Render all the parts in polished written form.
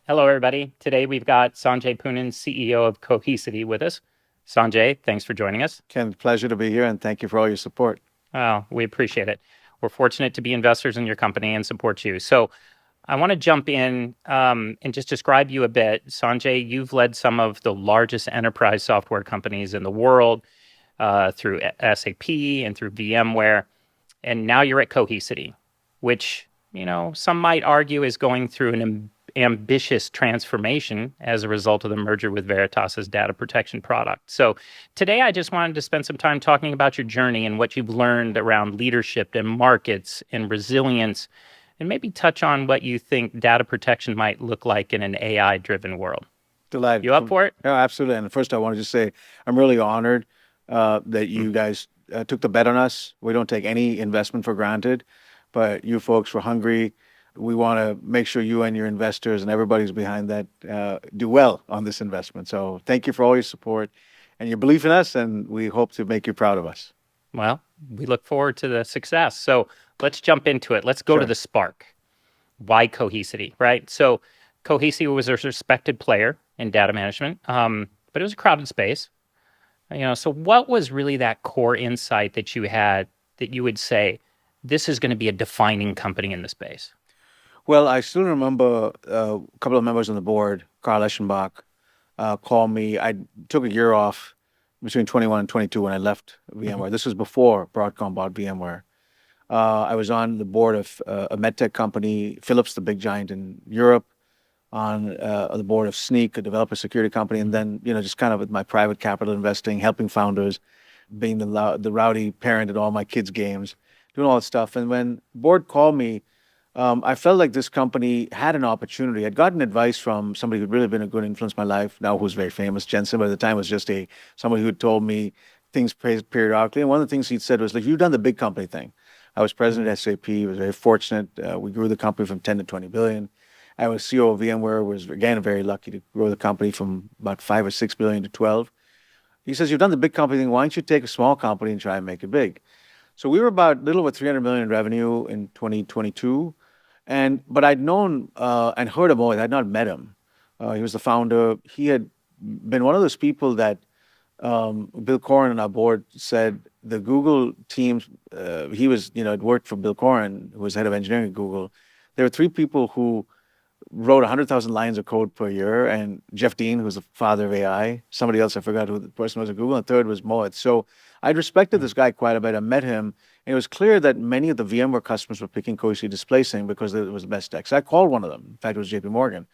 Hello, everybody. Today we've got Sanjay Poonen, CEO of Cohesity, with us. Sanjay, thanks for joining us. Ken, pleasure to be here, and thank you for all your support. Oh, we appreciate it. We're fortunate to be investors in your company and support you. So I want to jump in and just describe you a bit. Sanjay, you've led some of the largest enterprise software companies in the world through SAP and through VMware, and now you're at Cohesity, which, some might argue is going through an ambitious transformation as a result of the merger with Veritas's data protection product. So today I just wanted to spend some time talking about your journey and what you've learned around leadership and markets and resilience, and maybe touch on what you think data protection might look like in an AI-driven world. Delighted. You up for it? Yeah, absolutely. And first, I want to just say I'm really honored that you guys took the bet on us. We don't take any investment for granted, but you folks were hungry. We want to make sure you and your investors and everybody's behind that do well on this investment. So thank you for all your support and your belief in us, and we hope to make you proud of us. Well, we look forward to the success. So let's jump into it. Let's go to Sure. the spark. Why Cohesity, right? So Cohesity was a respected player in data management, but it was a crowded space. So what was really that core insight that you had that you would say, this is going to be a defining company in the space? Well, I still remember a couple of members on the board, Carl Eschenbach, called me. I took a year off between 21 and 22 when I left Mhm. VMware. This was before Broadcom bought VMware. I was on the board of a medtech company, Philips, the big giant in Europe, on the board of Sneak, a developer security company, and then just kind of with my private capital investing, helping founders, being the rowdy parent at all my kids' games, doing all that stuff. And when board called me, I felt like this company had an opportunity. I'd gotten advice from somebody who'd really been a good influence in my life, now who's very famous, Jensen, but at the time was just somebody who had told me things periodically. And one of the things he'd said was, like, you've done the big company thing. I was president at SAP, was very fortunate. We grew the company from 10 to 20 billion. I was CEO of VMware, was again very lucky to grow the company from about 5 or 6 billion to 12. He says, you've done the big company thing. Why don't you take a small company and try and make it big? So we were about a little over 300 million in revenue in 2022. But I'd known and heard of Mohit. I'd not met him. He was the founder. He had been one of those people that Bill Corrin on our board said the Google teams, he was, had worked for Bill Corrin, who was head of engineering at Google. There were three people who wrote 100,000 lines of code per year, and Jeff Dean, who's the father of AI, somebody else, I forgot who the person was at Google, and the third was Mohit. So I'd respected this guy quite a bit. I met him, and it was clear that many of the VMware customers were picking Cohesity displacing because it was the best tech. So I called one of them. In fact, it was JP Morgan.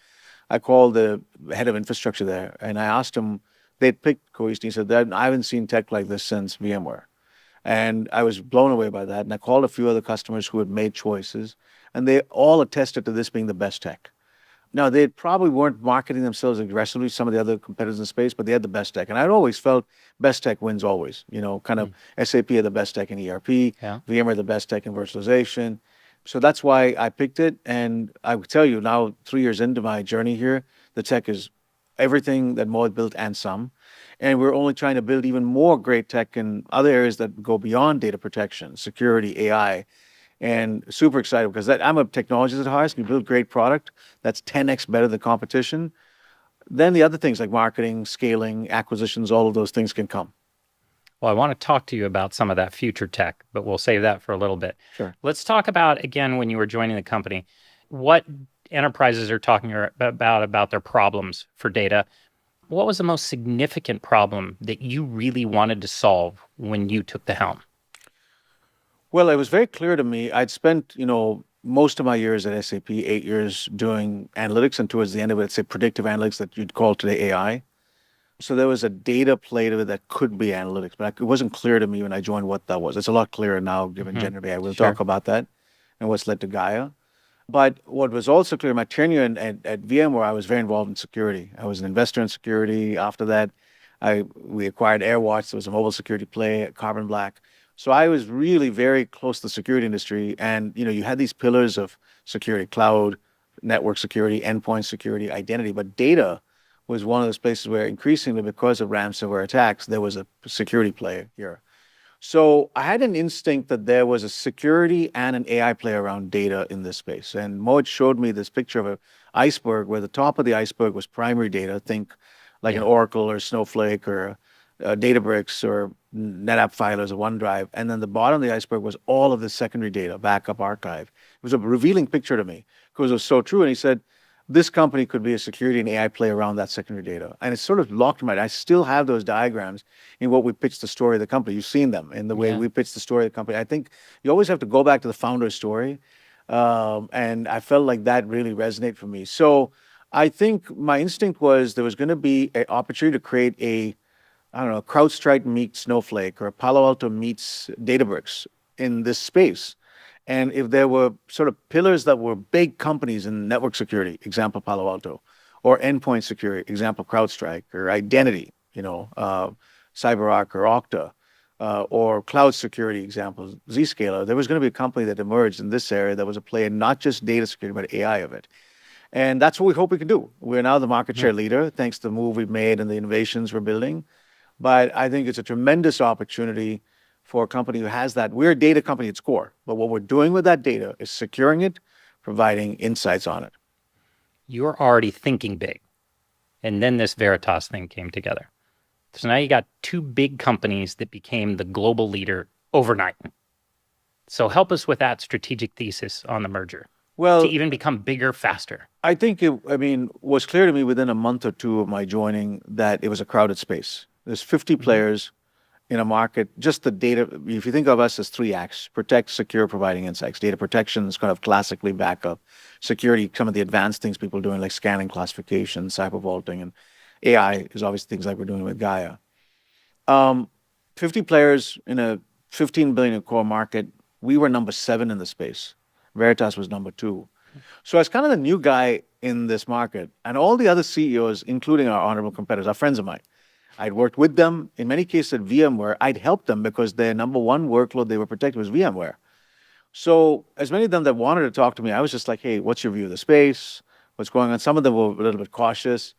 I called the head of infrastructure there, and I asked him, they'd picked Cohesity. He said, I haven't seen tech like this since VMware. And I was blown away by that. And I called a few other customers who had made choices, and they all attested to this being the best tech. Now, they probably weren't marketing themselves aggressively, some of the other competitors in the space, but they had the best tech. And I'd always felt best tech wins always. Kind of SAP had the best tech in ERP, Yeah. VMware had the best tech in virtualization. So that's why I picked it. And I would tell you now, 3 years into my journey here, the tech is everything that Mohit built and some. And we're only trying to build even more great tech in other areas that go beyond data protection, security, AI, and super excited because I'm a technologist at heart. So you build great product that's 10x better than competition. Then the other things like marketing, scaling, acquisitions, all of those things can come. Well, I want to talk to you about some of that future tech, but we'll save that for a little bit. Sure. Let's talk about, again, when you were joining the company, what enterprises are talking about their problems for data. What was the most significant problem that you really wanted to solve when you took the helm? Well, it was very clear to me. I'd spent, most of my years at SAP, 8 years doing analytics, and towards the end of it, say predictive analytics that you'd call today AI. So there was a data play to it that could be analytics, but it wasn't clear to me when I joined what that was. It's a lot clearer now given Hmm. generative AI. We'll Sure. talk about that and what's led to Gaia. But what was also clear, my tenure at VMware, I was very involved in security. I was an investor in security. After that, we acquired AirWatch. There was a mobile security play, Carbon Black. So I was really very close to the security industry. And, you had these pillars of security, cloud, network security, endpoint security, identity. But data was one of those places where increasingly, because of ransomware attacks, there was a security play here. So I had an instinct that there was a security and an AI play around data in this space. And Mohit showed me this picture of an iceberg where the top of the iceberg was primary data. Think like an Yeah. Oracle or Snowflake or Databricks or NetApp filers or OneDrive. And then the bottom of the iceberg was all of the secondary data, backup archive. It was a revealing picture to me because it was so true. And he said, this company could be a security and AI play around that secondary data. And it sort of locked my mind. I still have those diagrams in what we pitched the story of the company. You've seen them in the way Yeah. we pitched the story of the company. I think you always have to go back to the founder's story. And I felt like that really resonated for me. So I think my instinct was there was going to be an opportunity to create a, I don't know, CrowdStrike meets Snowflake or Palo Alto meets Databricks in this space. And if there were sort of pillars that were big companies in network security, example Palo Alto, or endpoint security, example CrowdStrike, or identity, CyberArk or Okta, or cloud security, example Zscaler, there was going to be a company that emerged in this area that was a player not just data security but AI of it. And that's what we hope we can do. We're now the market share leader thanks to the move we've made and the innovations we're building. But I think it's a tremendous opportunity for a company who has that. We're a data company at its core, but what we're doing with that data is securing it, providing insights on it. You're already thinking big. And then this Veritas thing came together. So now you got two big companies that became the global leader overnight. So help us with that strategic thesis on the merger to Well, even become bigger faster. I think was clear to me within a month or two of my joining that it was a crowded space. There's 50 players in a market, just the data. If you think of us as three acts: protect, secure, providing insights. Data protection is kind of classically backup. Security, some of the advanced things people are doing like scanning, classification, cyber vaulting, and AI is obviously things like we're doing with Gaia. 50 players in a 15 billion core market. We were number 7 in the space. Veritas was number 2. So as kind of the new guy in this market, and all the other CEOs, including our honorable competitors, are friends of mine. I'd worked with them, in many cases at VMware. I'd helped them because their number one workload they were protecting was VMware. So as many of them that wanted to talk to me, I was just like, hey, what's your view of the space? What's going on? Some of them were a little bit cautious.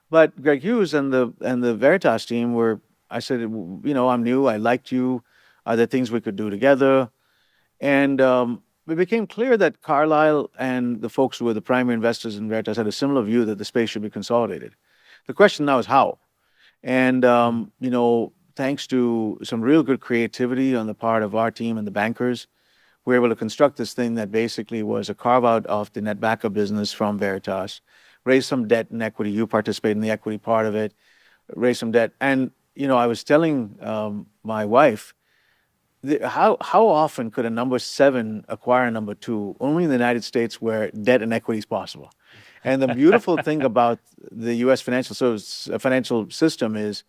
But Greg Hughes and the Veritas team were, I said, I'm new. I liked you. Are there things we could do together? And it became clear that Carlyle and the folks who were the primary investors in Veritas had a similar view that the space should be consolidated. The question now is how? And, thanks to some real good creativity on the part of our team and the bankers, we were able to construct this thing that basically was a carve out of the net backup business from Veritas, raise some debt and equity. You participate in the equity part of it, raise some debt. And, I was telling my wife, how often could a number 7 acquire a number 2? Only in the United States where debt and equity is possible. And the beautiful thing about the U.S. financial system is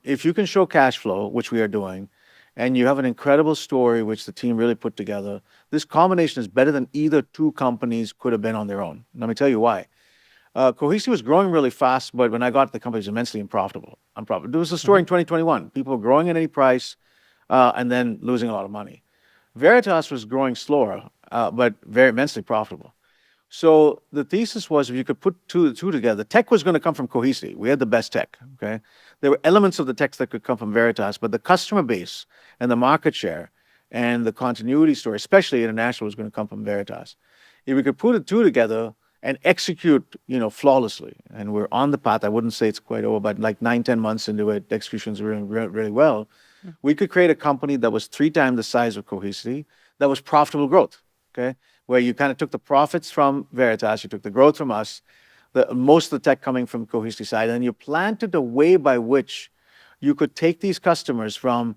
if you can show cash flow, which we are doing, and you have an incredible story which the team really put together, this combination is better than either two companies could have been on their own. Let me tell you why. Cohesity was growing really fast, but when I got to the company, it was immensely unprofitable. There was a story in 2021. People were growing at any price and then losing a lot of money. Veritas was growing slower, but very immensely profitable. So the thesis was if you could put two together, the tech was going to come from Cohesity. We had the best tech, okay? There were elements of the tech that could come from Veritas, but the customer base and the market share and the continuity story, especially international, was going to come from Veritas. If we could put the two together and execute, flawlessly, and we're on the path, I wouldn't say it's quite over, but like 9-10 months into it, the execution's really, really well, we could create a company that was 3 times the size of Cohesity, that was profitable growth, okay? Where you kind of took the profits from Veritas, you took the growth from us, most of the tech coming from Cohesity side, and you planted a way by which you could take these customers from,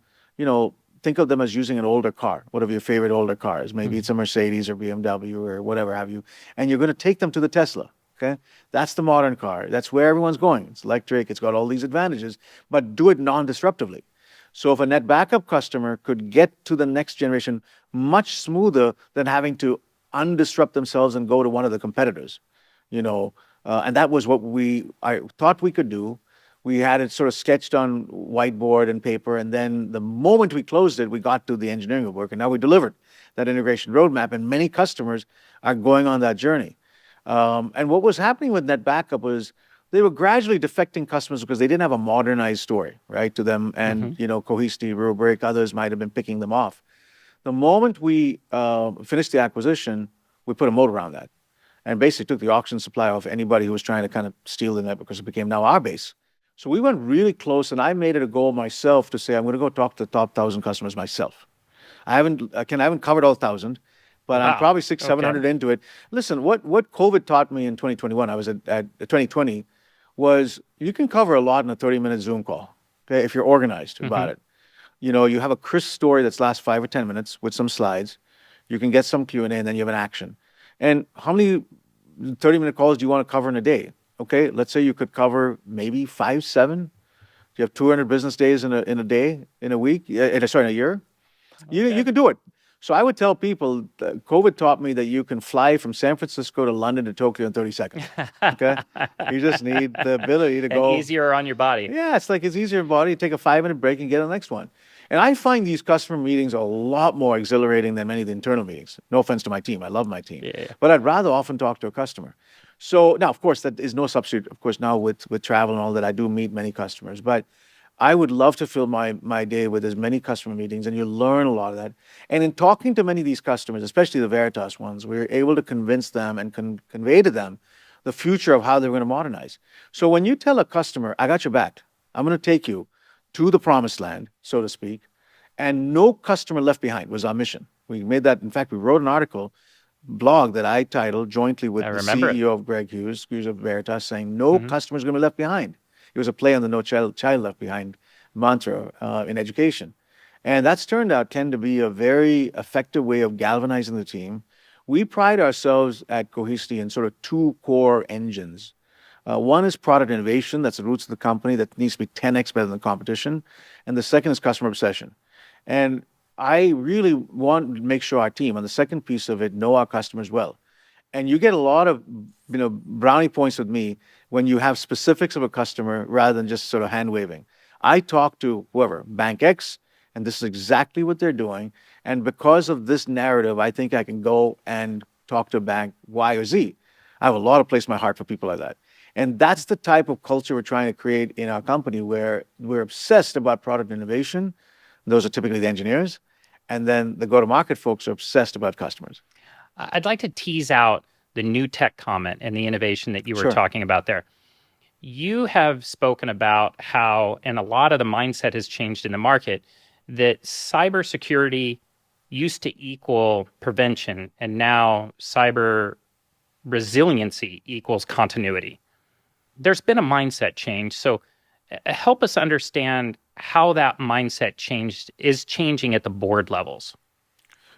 think of them as using an older car, whatever your favorite older car is. Maybe it's a Mercedes or BMW or whatever have you, and you're going to take them to the Tesla, okay? That's the modern car. That's where everyone's going. It's electric, it's got all these advantages, but do it non-disruptively. So if a net backup customer could get to the next generation much smoother than having to undisrupt themselves and go to one of the competitors, and that was what I thought we could do. We had it sort of sketched on whiteboard and paper, and then the moment we closed it, we got to the engineering work, and now we delivered that integration roadmap, and many customers are going on that journey. And what was happening with net backup was they were gradually defecting customers because they didn't have a modernized story, right, to them. Mm-hmm. And, Cohesity, Rubric, others might have been picking them off. The moment we finished the acquisition, we put a moat around that and basically took the auction supply off anybody who was trying to kind of steal the net because it became now our base. So we went really close, and I made it a goal myself to say I'm going to go talk to the top 1,000 customers myself. I haven't covered all 1,000, but I'm Wow. probably 700 into it. Listen, what COVID taught me in 2021, I was at 2020, was you can cover a lot in a 30-minute Zoom call, okay, if you're organized about it. You have a crisp story that's lasts 5 or 10 minutes with some slides. You can get some Q&A, and then you have an action. And how many 30-minute calls do you want to cover in a day? Okay, let's say you could cover maybe 5, 7. You have 200 business days in a day, in a week, in a year. You can do it. So I would tell people, COVID taught me that you can fly from San Francisco to London to Tokyo in 30 seconds. Okay, you just need the ability to go. And easier on your body. Yeah, it's easier on your body. You take a 5-minute break and get on the next one. And I find these customer meetings a lot more exhilarating than many of the internal meetings. No offense to my team, I love my team, but I'd rather often talk to a customer. So now, of course, that is no substitute. Of course, now with travel and all that, I do meet many customers, but I would love to fill my day with as many customer meetings, and you learn a lot of that. And in talking to many of these customers, especially the Veritas ones, we were able to convince them and convey to them the future of how they're going to modernize. So when you tell a customer, I got your back, I'm going to take you to the promised land, so to speak, and no customer left behind was our mission. We made that. In fact, we wrote an article, blog that I titled jointly with the CEO of Greg Hughes of Veritas, saying no customer is going to be left behind. It was a play on the no child left behind mantra in education. And that's turned out, Ken, to be a very effective way of galvanizing the team. We pride ourselves at Cohesity in sort of 2 core engines. One is product innovation. That's the roots of the company that needs to be 10x better than the competition. And the second is customer obsession. And I really want to make sure our team, on the second piece of it, know our customers well. And you get a lot of brownie points with me when you have specifics of a customer rather than just sort of hand waving. I talk to whoever, Bank X, and this is exactly what they're doing. And because of this narrative, I think I can go and talk to Bank Y or Z. I have a lot of place in my heart for people like that. And that's the type of culture we're trying to create in our company, where we're obsessed about product innovation. Those are typically the engineers. And then the go-to-market folks are obsessed about customers. I'd like to tease out the new tech comment and the innovation that you were talking about there. You have spoken about how, and a lot of the mindset has changed in the market, that cybersecurity used to equal prevention, and now cyber resiliency equals continuity. There's been a mindset change. So help us understand how that mindset is changing at the board levels.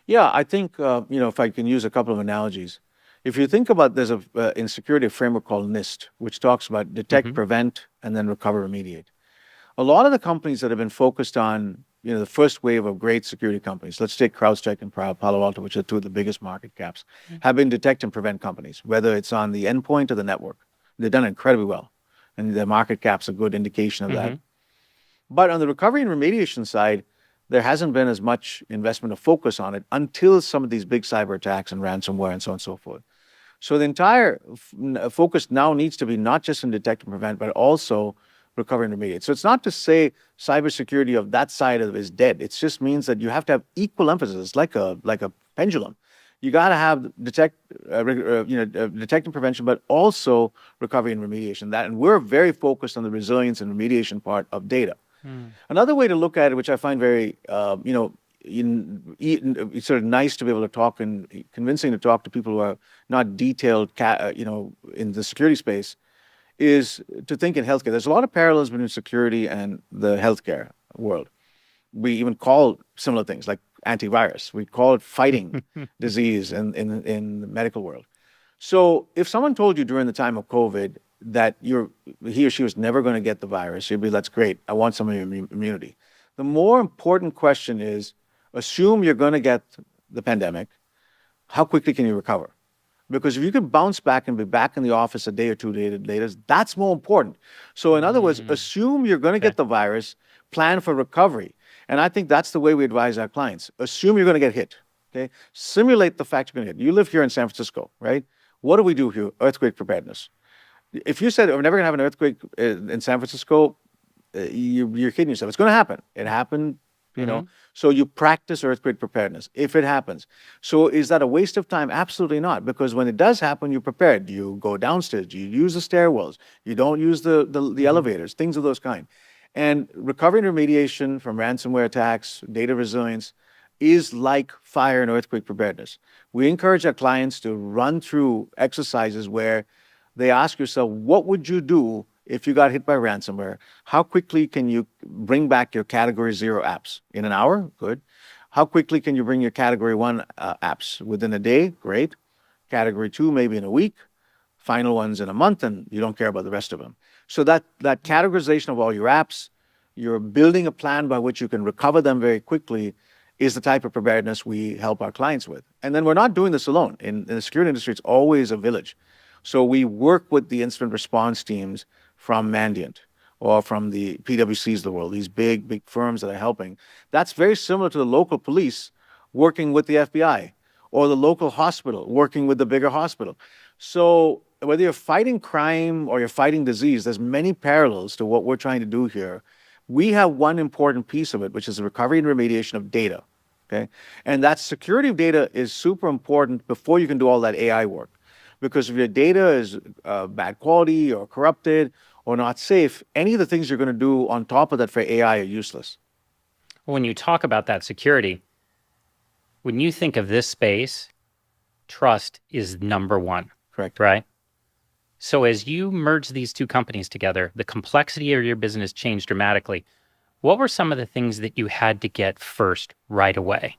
Yeah, I think, if I can use a couple of analogies. If you think about, there's in security a framework called NIST, which talks about detect, prevent, and then recover, remediate. A lot of the companies that have been focused on, the first wave of great security companies, let's take CrowdStrike and Palo Alto, which are 2 of the biggest market caps, have been detect and prevent companies, whether it's on the endpoint or the network. They've done incredibly well, and their market cap's a good indication of that. But on the recovery and remediation side, there hasn't been as much investment or focus on it until some of these big cyber attacks and ransomware and so on and so forth. So the entire focus now needs to be not just in detect and prevent, but also recover and remediate. So it's not to say cybersecurity of that side of it is dead. It just means that you have to have equal emphasis. It's like a pendulum. You got to have detect and prevention, but also recovery and remediation. And we're very focused on the resilience and remediation part of data. Another way to look at it, which I find very, it's sort of nice to be able to talk and convincing to talk to people who are not detailed, in the security space, is to think in healthcare. There's a lot of parallels between security and the healthcare world. We even call similar things like antivirus. We call it fighting disease in the medical world. So if someone told you during the time of COVID that he or she was never going to get the virus, you'd be, that's great. I want some of your immunity. The more important question is, assume you're going to get the pandemic. How quickly can you recover? Because if you can bounce back and be back in the office a day or 2 days later, that's more important. So in other words, assume you're going to get the virus, plan for recovery. And I think that's the way we advise our clients. Assume you're going to get hit. Okay? Simulate the fact you're going to get hit. You live here in San Francisco, right? What do we do here? Earthquake preparedness. If you said we're never going to have an earthquake in San Francisco, you're kidding yourself. It's going to happen. It happened, you know. Hmm. So you practice earthquake preparedness if it happens. So is that a waste of time? Absolutely not. Because when it does happen, you're prepared. You go downstairs. You use the stairwells. You don't use the Hmm. elevators. Things of those kind. And recovery and remediation from ransomware attacks, data resilience, is like fire and earthquake preparedness. We encourage our clients to run through exercises where they ask yourself, what would you do if you got hit by ransomware? How quickly can you bring back your category 0 apps? In an hour? Good. How quickly can you bring your category 1 apps? Within a day? Great. Category 2, maybe in a week. Final ones in a month, and you don't care about the rest of them. So that categorization of all your apps, you're building a plan by which you can recover them very quickly, is the type of preparedness we help our clients with. And then we're not doing this alone. In the security industry, it's always a village. So we work with the incident response teams from Mandiant or from the PwCs of the world, these big firms that are helping. That's very similar to the local police working with the FBI or the local hospital working with the bigger hospital. So whether you're fighting crime or you're fighting disease, there's many parallels to what we're trying to do here. We have one important piece of it, which is the recovery and remediation of data. Okay? And that security of data is super important before you can do all that AI work. Because if your data is bad quality or corrupted or not safe, any of the things you're going to do on top of that for AI are useless. When you talk about that security, when you think of this space, trust is number one, Correct. right? So as you merge these two companies together, the complexity of your business changed dramatically. What were some of the things that you had to get first right away?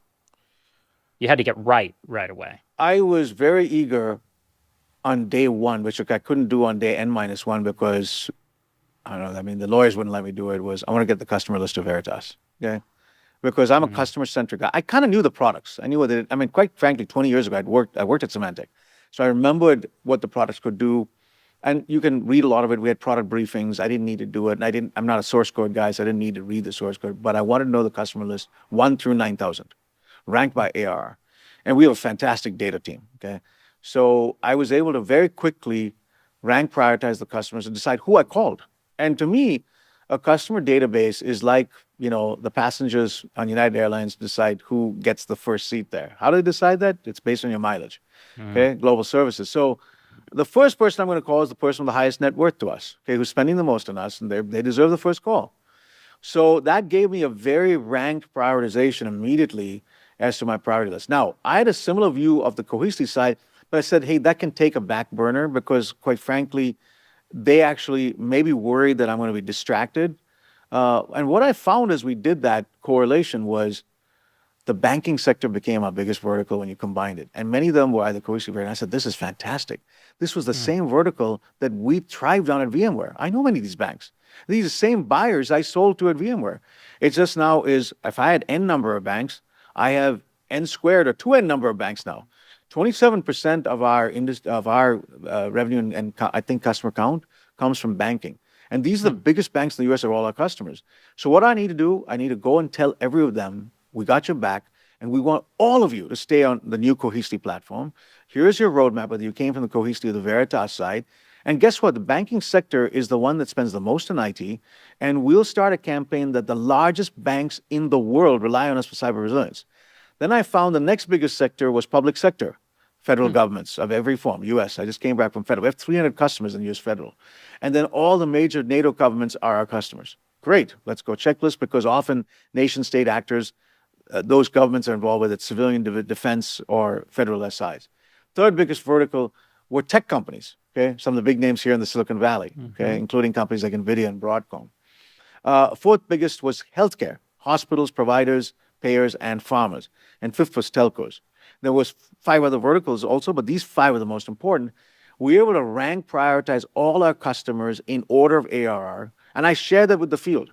You had to get right away. I was very eager on day one, which I couldn't do on day N-1 because, I don't know, I mean, the lawyers wouldn't let me do it, was I want to get the customer list of Veritas. Okay. Because I'm a Hmm. customer-centric guy. I kind of knew the products. I knew what they did. I mean, quite frankly, 20 years ago, I worked at Symantec. So I remembered what the products could do. And you can read a lot of it. We had product briefings. I didn't need to do it. And I'm not a source code guy, so I didn't need to read the source code. But I wanted to know the customer list 1 through 9,000, ranked by ARR. And we have a fantastic data team. Okay. So I was able to very quickly rank prioritize the customers and decide who I called. And to me, a customer database is like, the passengers on United Airlines decide who gets the first seat there. How do they decide that? It's based on your mileage. Okay, global services. So the first person I'm going to call is the person with the highest net worth to us, okay, who's spending the most on us, and they deserve the first call. So that gave me a very ranked prioritization immediately as to my priority list. Now, I had a similar view of the Cohesity side, but I said, hey, that can take a back burner because, quite frankly, they actually may be worried that I'm going to be distracted. And what I found as we did that correlation was the banking sector became our biggest vertical when you combined it. And many of them were either cohesive, and I said, this is fantastic. This was the same vertical that we thrived on at VMware. I know many of these banks. These are the same buyers I sold to at VMware. It just now is, if I had N number of banks, I have N squared or 2N number of banks now. 27% of our revenue and I think customer count comes from banking. And these are the biggest banks in the US are all our customers. So what I need to do, I need to go and tell every of them, we got your back, and we want all of you to stay on the new Cohesity platform. Here's your roadmap, whether you came from the Cohesity or the Veritas side. And guess what? The banking sector is the one that spends the most in IT, and we'll start a campaign that the largest banks in the world rely on us for cyber resilience. Then I found the next biggest sector was public sector, federal governments of every form, US. I just came back from federal. We have 300 customers in US federal. And then all the major NATO governments are our customers. Great, let's go checklist because often nation state actors, those governments are involved with it, civilian defense or federal SIs. Third biggest vertical were tech companies, okay? Some of the big names here in the Silicon Valley, okay, including companies like NVIDIA and Broadcom. Fourth biggest was healthcare, hospitals, providers, payers, and farmers. And fifth was telcos. There was 5 other verticals also, but these 5 are the most important. We were able to rank, prioritize all our customers in order of ARR, and I shared that with the field.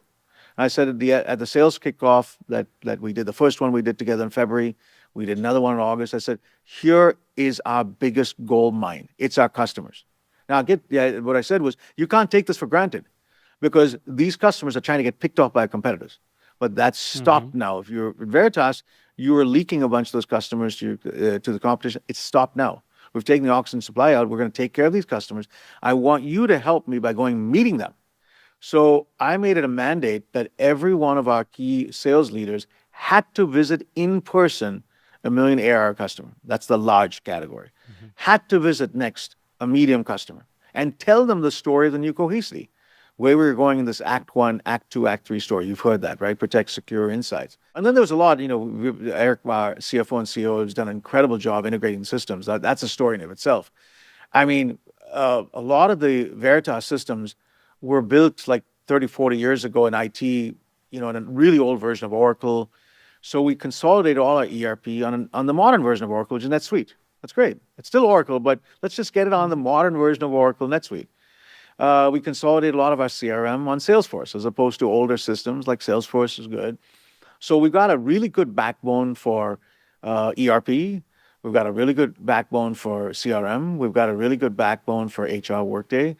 I said at the sales kickoff that we did, the first one we did together in February, we did another one in August. I said, here is our biggest gold mine. It's our customers. Now, what I said was, you can't take this for granted because these customers are trying to get picked off by competitors. But that's stopped now. If you're at Veritas, you were leaking a bunch of those customers to the competition. It's stopped now We've taken the oxygen supply out. We're going to take care of these customers. I want you to help me by going meeting them. So I made it a mandate that every one of our key sales leaders had to visit in person a million ARR customer. That's the large category. Had to visit next a medium customer and tell them the story of the new Cohesity, where we were going in this Act 1, Act 2, Act 3 story. You've heard that, right? Protect, secure, insights. And then there was a lot, Eric, our CFO and CEO, has done an incredible job integrating systems. That's a story in of itself. I mean, a lot of the Veritas systems were built like 30, 40 years ago in IT, in a really old version of Oracle. So we consolidated all our ERP on the modern version of Oracle, which is NetSuite. That's great. It's still Oracle, but let's just get it on the modern version of Oracle NetSuite. We consolidated a lot of our CRM on Salesforce as opposed to older systems like Salesforce is good. So we've got a really good backbone for ERP. We've got a really good backbone for CRM. We've got a really good backbone for HR Workday.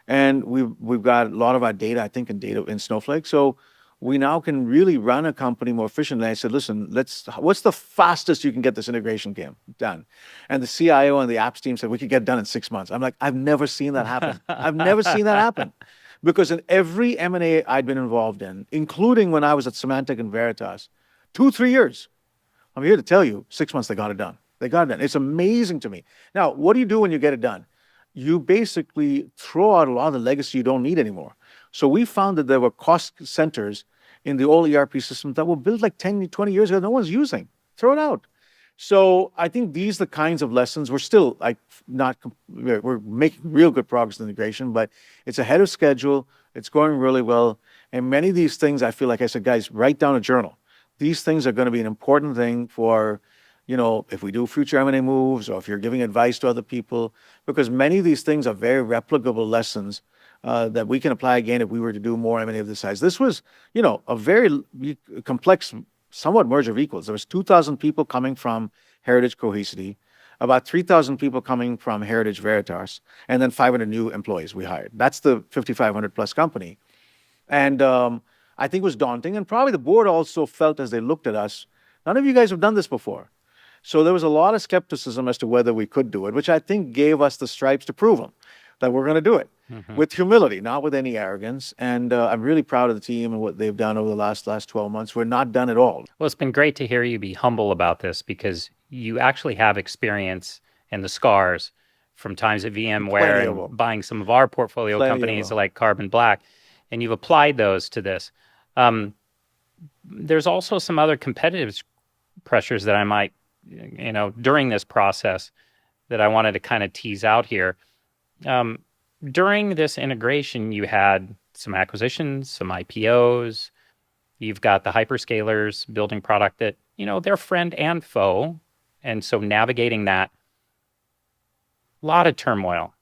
And we've got a lot of our data, I think, in Snowflake. So we now can really run a company more efficiently. I said, listen, what's the fastest you can get this integration game done? And the CIO and the apps team said, we could get it done in 6 months. I'm like, I've never seen that happen. I've never seen that happen. Because in every M&A I'd been involved in, including when I was at Symantec and Veritas, 2-3 years, I'm here to tell you, 6 months they got it done. They got it done. It's amazing to me. Now, what do you do when you get it done? You basically throw out a lot of the legacy you don't need anymore. So we found that there were cost centers in the old ERP systems that were built like 10, 20 years ago, no one's using. Throw it out. So I think these are the kinds of lessons. We're still we're making real good progress in integration, but it's ahead of schedule. It's going really well. And many of these things, I feel like I said, guys, write down a journal. These things are going to be an important thing for, if we do future M&A moves or if you're giving advice to other people, because many of these things are very replicable lessons that we can apply again if we were to do more M&A of this size. This was, a very complex, somewhat merger of equals. There was 2,000 people coming from Heritage Cohesity, about 3,000 people coming from Heritage Veritas, and then 500 new employees we hired. That's the 5,500 plus company. And I think it was daunting. And probably the board also felt as they looked at us, none of you guys have done this before. So there was a lot of skepticism as to whether we could do it, which I think gave us the stripes to prove them that we're going to do it with humility, not with any arrogance. And I'm really proud of the team and what they've done over the last 12 months. We're not done at all. Well, it's been great to hear you be humble about this because you actually have experience and the scars from times at VMware and buying some of our portfolio companies like Carbon Black, and you've applied those to this. There's also some other competitive pressures that I might, during this process that I wanted to kind of tease out here. During this integration, you had some acquisitions, some IPOs. You've got the hyperscalers building product that, they're friend and foe. And so navigating that, a lot of turmoil.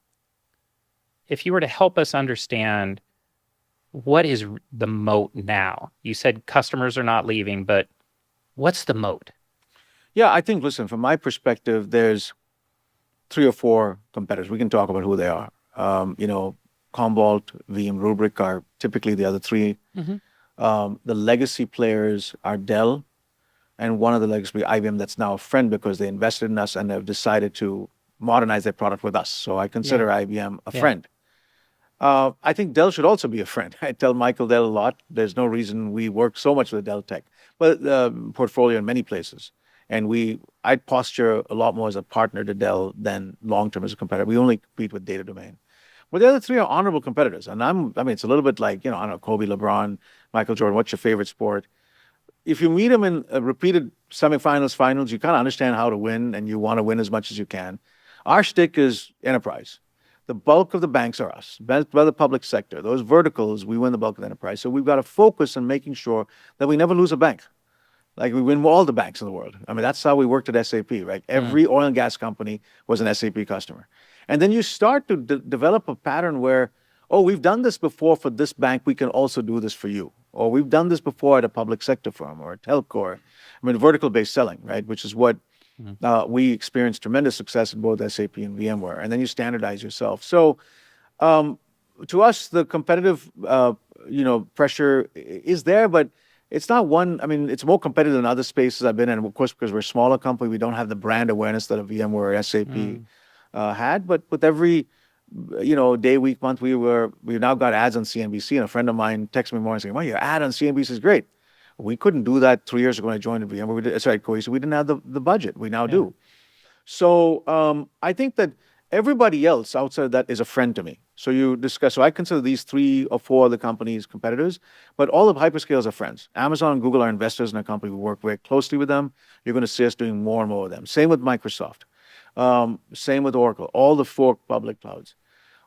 If you were to help us understand what is the moat now? You said customers are not leaving, but what's the moat? Yeah, I think, listen, from my perspective, there's 3 or 4 competitors. We can talk about who they are. Commvault, VM, Rubrik are typically the other 3. The legacy players are Dell, and one of the legacy, IBM, that's now a friend because they invested in us and have decided to modernize their product with us. So I consider IBM a friend. I think Dell should also be a friend. I tell Michael Dell a lot. There's no reason we work so much with Dell Tech, but portfolio in many places. And I'd posture a lot more as a partner to Dell than long-term as a competitor. We only compete with Data Domain. But the other 3 are honorable competitors. And it's a little bit like, I don't know, Kobe, LeBron, Michael Jordan, what's your favorite sport? If you meet them in repeated semifinals, finals, you kind of understand how to win and you want to win as much as you can. Our shtick is enterprise. The bulk of the banks are us, by the public sector. Those verticals, we win the bulk of the enterprise. So we've got to focus on making sure that we never lose a bank. Like we win all the banks in the world. That's how we worked at SAP, right? Every oil and gas company was an SAP customer. And then you start to develop a pattern where, we've done this before for this bank, we can also do this for you. Or we've done this before at a public sector firm or a telco. Vertical-based selling, right? Which is what we experienced tremendous success in both SAP and VMware. And then you standardize yourself. So to us, the competitive, pressure is there, but it's not one. It's more competitive than other spaces I've been in. Of course, because we're a smaller company, we don't have the brand awareness that a VMware or SAP had. But with every, day, week, month, we now got ads on CNBC, and a friend of mine texted me more and saying, "Well, your ad on CNBC is great." We couldn't do that 3 years ago when I joined VMware. Cohesity, we didn't have the budget. We now Yeah. do. So I think that everybody else outside of that is a friend to me. So you discuss. So I consider these 3 or 4 other companies competitors, but all the hyperscalers are friends. Amazon and Google are investors in our company. We work very closely with them. You're going to see us doing more and more with them. Same with Microsoft. Same with Oracle. All the 4 public clouds.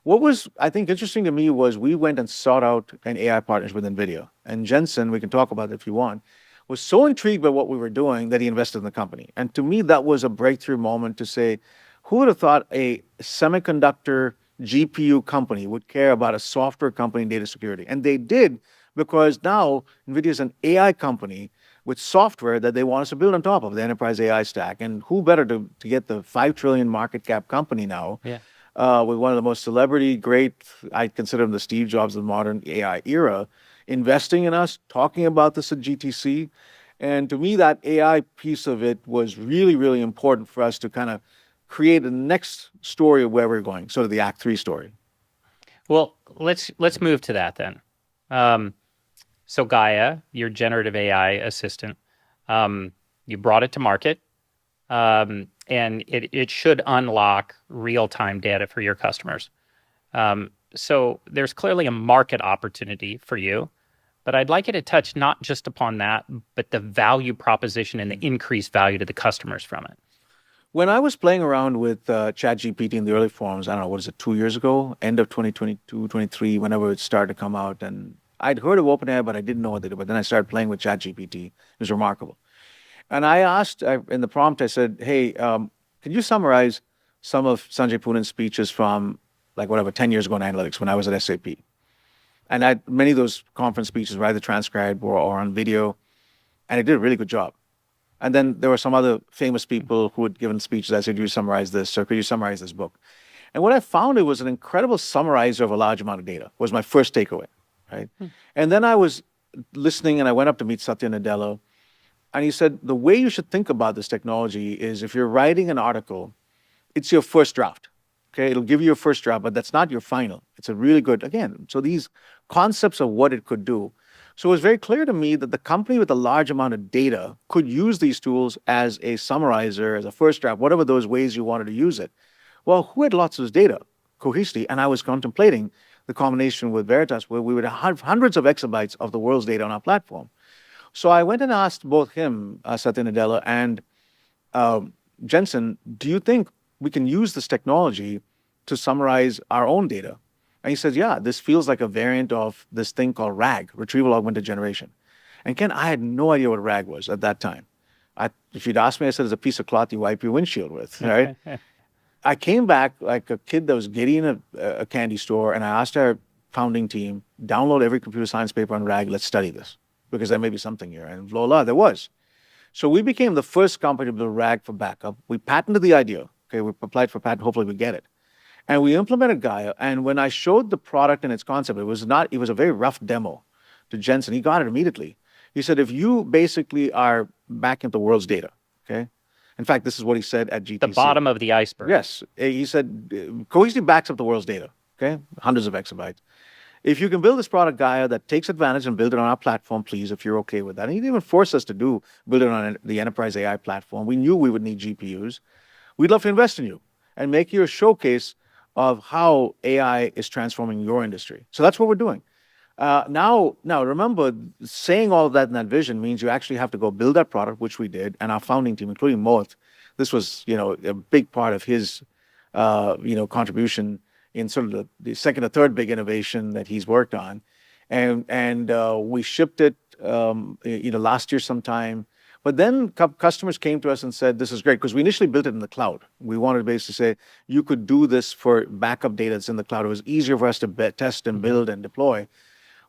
What was, I think, interesting to me was we went and sought out an AI partnership with NVIDIA. And Jensen, we can talk about it if you want, was so intrigued by what we were doing that he invested in the company. And to me, that was a breakthrough moment to say, who would have thought a semiconductor GPU company would care about a software company in data security? And they did, because now NVIDIA is an AI company with software that they want us to build on top of the enterprise AI stack. And who better to get the 5 trillion market cap company now? Yeah. With one of the most celebrity, great, I consider him the Steve Jobs of the modern AI era, investing in us, talking about this at GTC. And to me, that AI piece of it was really, really important for us to kind of create the next story of where we're going, sort of the Act 3 story. Well, let's move to that then. So Gaia, your generative AI assistant, you brought it to market. And it should unlock real-time data for your customers. So there's clearly a market opportunity for you, but I'd like you to touch not just upon that, but the value proposition and the increased value to the customers from it. When I was playing around with ChatGPT in the early forms, I don't know, what is it, 2 years ago, end of 2022, 23, whenever it started to come out, and I'd heard of OpenAI, but I didn't know what they did. But then I started playing with ChatGPT. It was remarkable. And I asked in the prompt, I said, "Hey, can you summarize some of Sanjay Poonen's speeches from, like, whatever, 10 years ago in analytics when I was at SAP?" And many of those conference speeches were either transcribed or on video, and it did a really good job. And then there were some other famous people who had given speeches. I said, "Could you summarize this, or could you summarize this book?" And what I found, it was an incredible summarizer of a large amount of data, was my first takeaway, right? And then I was listening, and I went up to meet Satya Nadella. And he said, the way you should think about this technology is, if you're writing an article, it's your first draft. Okay, it'll give you your first draft, but that's not your final. It's a really good, again, so these concepts of what it could do. So it was very clear to me that the company with a large amount of data could use these tools as a summarizer, as a first draft, whatever those ways you wanted to use it. Well, who had lots of this data? Cohesity. And I was contemplating the combination with Veritas, where we would have hundreds of exabytes of the world's data on our platform. So I went and asked both him, Satya Nadella, and Jensen, do you think we can use this technology to summarize our own data? And he says, yeah, this feels like a variant of this thing called RAG, Retrieval-Augmented Generation. And Ken, I had no idea what RAG was at that time. If you'd asked me, I said, it's a piece of cloth you wipe your windshield with, right? I came back like a kid that was giddy in a candy store, and I asked our founding team, download every computer science paper on RAG, let's study this, because there may be something here. And voila, there was. So we became the first company to build RAG for backup. We patented the idea. Okay, we applied for patent, hopefully we get it. And we implemented Gaia. And when I showed the product and its concept, it was a very rough demo to Jensen. He got it immediately. He said, if you basically are backing up the world's data, okay? In fact, this is what he said at GTC. The bottom of the iceberg. Yes. He said, Cohesity backs up the world's data, okay? Hundreds of exabytes. If you can build this product, Gaia, that takes advantage and build it on our platform, please, if you're okay with that. And he didn't even force us to build it on the enterprise AI platform. We knew we would need GPUs. We'd love to invest in you and make you a showcase of how AI is transforming your industry. So that's what we're doing. Now, remember, saying all of that in that vision means you actually have to go build that product, which we did, and our founding team, including Mohit, this was, a big part of his, contribution in sort of the second or third big innovation that he's worked on. And we shipped it, last year sometime. But then customers came to us and said, this is great, because we initially built it in the cloud. We wanted to basically say, you could do this for backup data that's in the cloud. It was easier for us to test and build and deploy.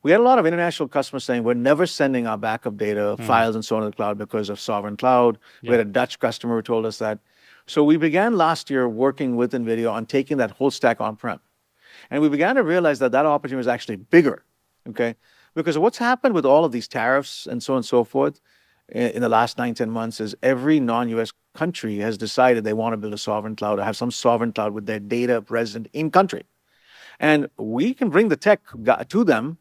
We had a lot of international customers saying, we're never sending our backup data, files and so on to the cloud because of sovereign cloud. Yeah. We had a Dutch customer who told us that. So we began last year working with NVIDIA on taking that whole stack on-prem. And we began to realize that opportunity was actually bigger, okay? Because of what's happened with all of these tariffs and so on and so forth in the last 9-10 months is every non-US country has decided they want to build a sovereign cloud or have some sovereign cloud with their data present in country. And we can bring the tech to them.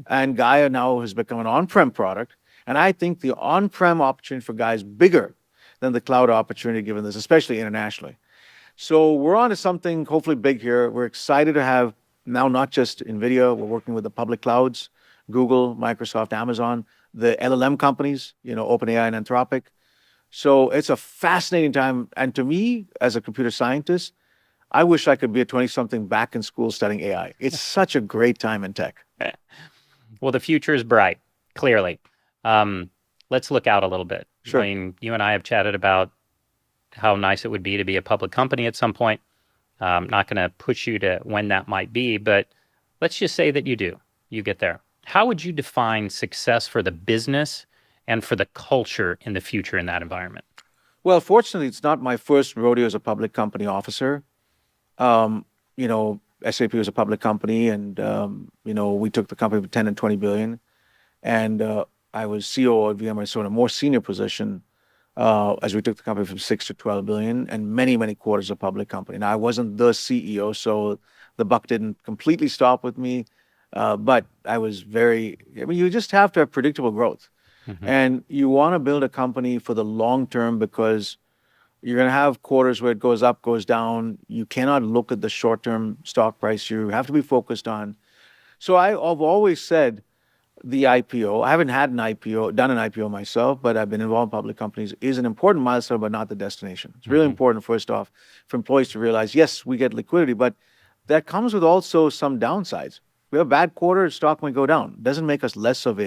And Gaia now has become an on-prem product. And I think the on-prem opportunity for Gaia is bigger than the cloud opportunity given this, especially internationally. So we're on to something hopefully big here. We're excited to have now not just NVIDIA, we're working with the public clouds, Google, Microsoft, Amazon, the LLM companies, OpenAI and Anthropic. So it's a fascinating time. And to me, as a computer scientist, I wish I could be a 20-something back in school studying AI. It's such a great time in tech. Well, the future is bright, clearly. Let's look out a little bit. Sure. I mean, you and I have chatted about how nice it would be to be a public company at some point. I'm not going to push you to when that might be, but let's just say that you get there. How would you define success for the business and for the culture in the future in that environment? Well, fortunately, it's not my first rodeo as a public company officer. SAP was a public company, and we took the company from 10 and 20 billion. And I was COO at VMware, so in a more senior position as we took the company from 6 to 12 billion, and many, many quarters of public company. Now, I wasn't the CEO, so the buck didn't completely stop with me, but I was you just have to have predictable growth. Mm-hmm. And you want to build a company for the long term because you're going to have quarters where it goes up, goes down. You cannot look at the short-term stock price. You have to be focused on. So I've always said the IPO, I haven't done an IPO myself, but I've been involved in public companies, is an important milestone, but not the destination. It's really important, first off, for employees to realize, yes, we get liquidity, but that comes with also some downsides. We have a bad quarter, stock might go down. It doesn't make us less of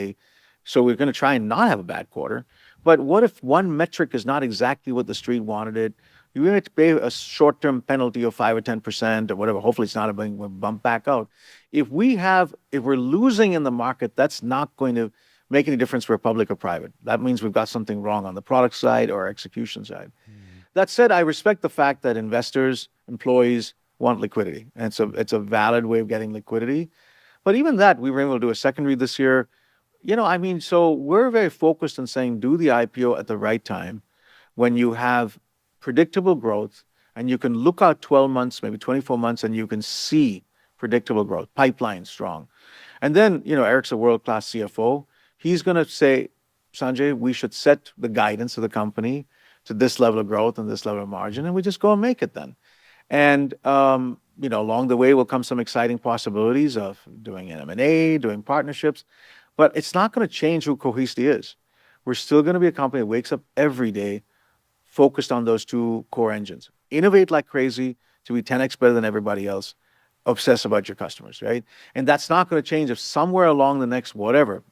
so we're going to try and not have a bad quarter. But what if one metric is not exactly what the street wanted it? You have to pay a short-term penalty of 5 or 10% or whatever. Hopefully it's not a bump back out. If we're losing in the market, that's not going to make any difference if we're public or private. That means we've got something wrong on the product side or execution side. That said, I respect the fact that investors, employees want liquidity. And it's a valid way of getting liquidity. But even that, we were able to do a secondary this year. So we're very focused on saying do the IPO at the right time when you have predictable growth and you can look out 12 months, maybe 24 months, and you can see predictable growth, pipeline strong. And then, Eric's a world-class CFO. He's going to say, Sanjay, we should set the guidance of the company to this level of growth and this level of margin, and we just go and make it then. And, along the way will come some exciting possibilities of doing an M&A, doing partnerships. But it's not going to change who Cohesity is. We're still going to be a company that wakes up every day focused on those two core engines. Innovate like crazy to be 10x better than everybody else. Obsess about your customers, right? And that's not going to change if somewhere along the next 12,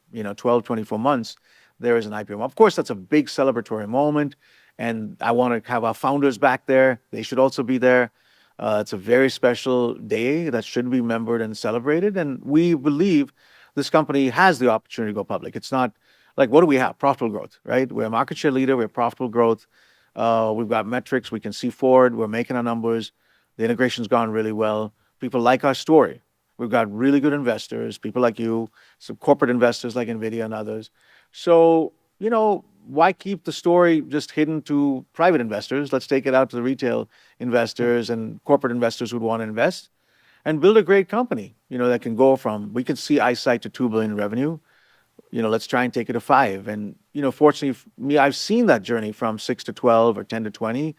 24 months, there is an IPO. Of course, that's a big celebratory moment. And I want to have our founders back there. They should also be there. It's a very special day that should be remembered and celebrated. And we believe this company has the opportunity to go public. It's not like, what do we have? Profitable growth, right? We're a market share leader. We have profitable growth. We've got metrics. We can see forward. We're making our numbers. The integration's gone really well. People like our story. We've got really good investors, people like you, some corporate investors like NVIDIA and others. So, why keep the story just hidden to private investors? Let's take it out to the retail investors and corporate investors who'd want to invest and build a great company, that can go from, we can see eyesight to 2 billion in revenue. Let's try and take it to 5. And, fortunately for me, I've seen that journey from 6 to 12 or 10 to 20.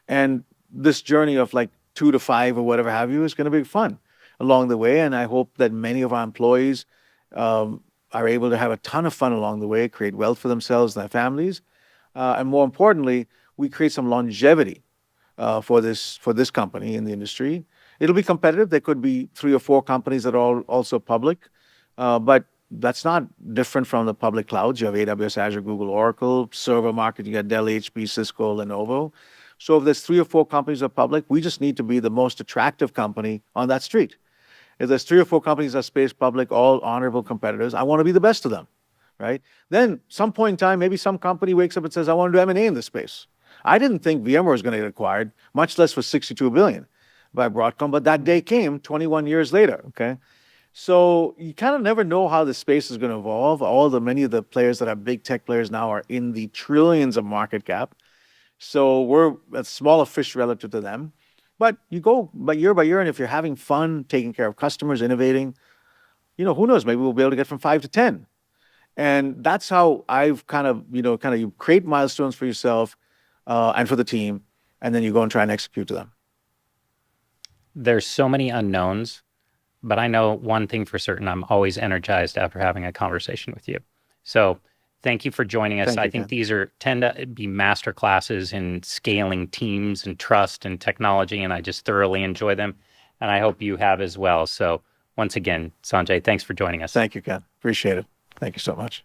And this journey of like 2 to 5 or whatever have you is going to be fun along the way. And I hope that many of our employees are able to have a ton of fun along the way, create wealth for themselves and their families. And more importantly, we create some longevity for this company in the industry. It'll be competitive. There could be 3 or 4 companies that are also public, but that's not different from the public clouds. You have AWS, Azure, Google, Oracle. Server market, you got Dell, HP, Cisco, Lenovo. So if there's 3 or 4 companies that are public, we just need to be the most attractive company on that street. If there's 3 or 4 companies that are space public, all honorable competitors, I want to be the best of them, right? Then some point in time, maybe some company wakes up and says, I want to do M&A in this space. I didn't think VMware was going to get acquired, much less for $62 billion by Broadcom, but that day came 21 years later, okay? So you kind of never know how the space is going to evolve. Many of the players that are big tech players now are in the trillions of market cap. So we're a smaller fish relative to them. But you go by year, and if you're having fun, taking care of customers, innovating, who knows? Maybe we'll be able to get from 5 to 10. And that's how I've you create milestones for yourself and for the team, and then you go and try and execute to them. There's so many unknowns, but I know one thing for certain. I'm always energized after having a conversation with you. So thank you for joining us. I think these tend to be master classes in scaling teams and trust and technology, and I just thoroughly enjoy them. And I hope you have as well. So once again, Sanjay, thanks for joining us. Thank you, Ken. Appreciate it. Thank you so much.